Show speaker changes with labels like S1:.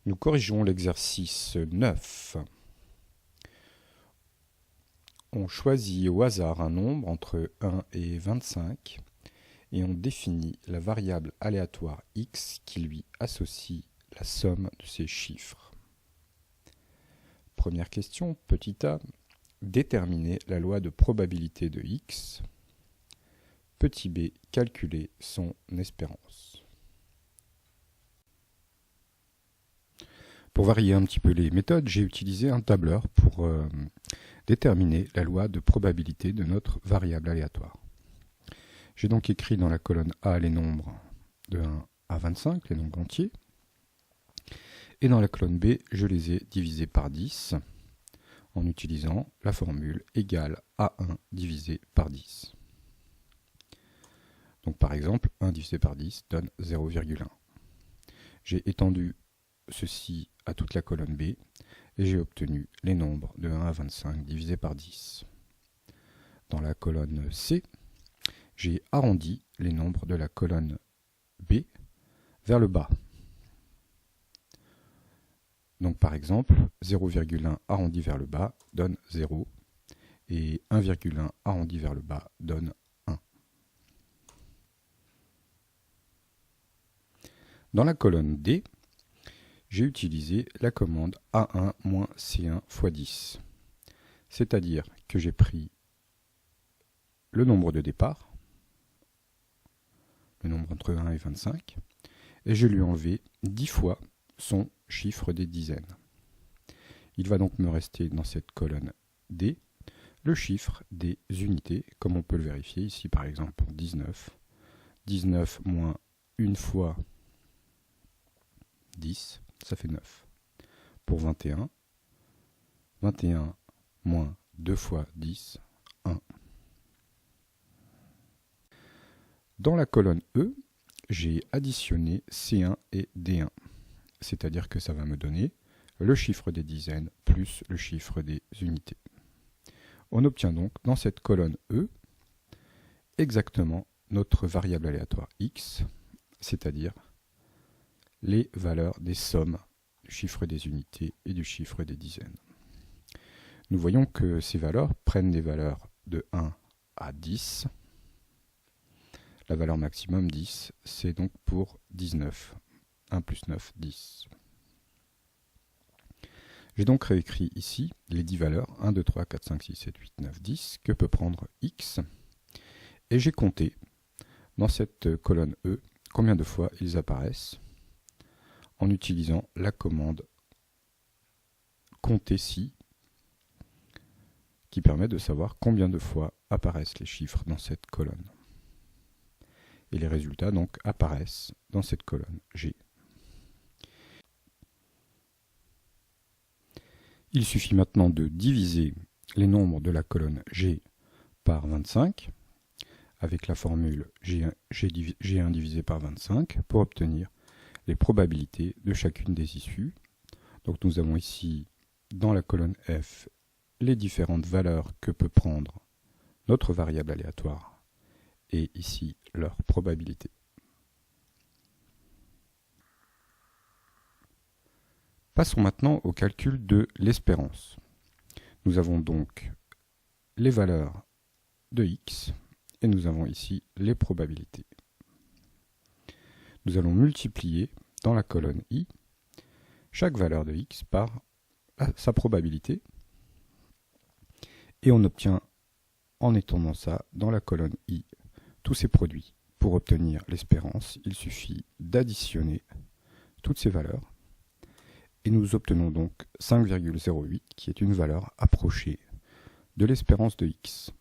S1: Nous corrigeons l'exercice 9. On choisit au hasard un nombre entre 1 et 25 et on définit la variable aléatoire x qui lui associe la somme de ces chiffres. Première question, petit a, déterminer la loi de probabilité de x. Petit b, calculer son espérance. Pour varier un petit peu les méthodes, j'ai utilisé un tableur pour déterminer la loi de probabilité de notre variable aléatoire. J'ai donc écrit dans la colonne A les nombres de 1 à 25, les nombres entiers. Et dans la colonne B, je les ai divisés par 10 en utilisant la formule égale A1 divisé par 10. Donc par exemple, 1 divisé par 10 donne 0,1. J'ai étendu ceci à toute la colonne B et j'ai obtenu les nombres de 1 à 25 divisés par 10. Dans la colonne C, j'ai arrondi les nombres de la colonne B vers le bas. Donc par exemple, 0,1 arrondi vers le bas donne 0 et 1,1 arrondi vers le bas donne 1. Dans la colonne D, j'ai utilisé la commande A1-C1 x 10. C'est-à-dire que j'ai pris le nombre de départ, le nombre entre 1 et 25, et je lui ai enlevé 10 fois son chiffre des dizaines. Il va donc me rester dans cette colonne D le chiffre des unités, comme on peut le vérifier ici par exemple pour 19. 19 moins 1 fois 10, ça fait 9. Pour 21, 21 moins 2 fois 10, 1. Dans la colonne E, j'ai additionné C1 et D1. C'est-à-dire que ça va me donner le chiffre des dizaines plus le chiffre des unités. On obtient donc dans cette colonne E exactement notre variable aléatoire x, c'est-à-dire les valeurs des sommes du chiffre des unités et du chiffre des dizaines. Nous voyons que ces valeurs prennent des valeurs de 1 à 10. La valeur maximum 10, c'est donc pour 19. 1 plus 9, 10. J'ai donc réécrit ici les 10 valeurs 1, 2, 3, 4, 5, 6, 7, 8, 9, 10 que peut prendre x. Et j'ai compté dans cette colonne E combien de fois ils apparaissent en utilisant la commande compter si qui permet de savoir combien de fois apparaissent les chiffres dans cette colonne. Et les résultats donc apparaissent dans cette colonne G. Il suffit maintenant de diviser les nombres de la colonne G par 25 avec la formule G1 divisé par 25 pour obtenir les probabilités de chacune des issues. Donc nous avons ici dans la colonne F les différentes valeurs que peut prendre notre variable aléatoire et ici leur probabilité. Passons maintenant au calcul de l'espérance. Nous avons donc les valeurs de x et nous avons ici les probabilités. Nous allons multiplier dans la colonne i chaque valeur de x par sa probabilité et on obtient en étendant ça dans la colonne i tous ces produits. Pour obtenir l'espérance, il suffit d'additionner toutes ces valeurs et nous obtenons donc 5,08 qui est une valeur approchée de l'espérance de x.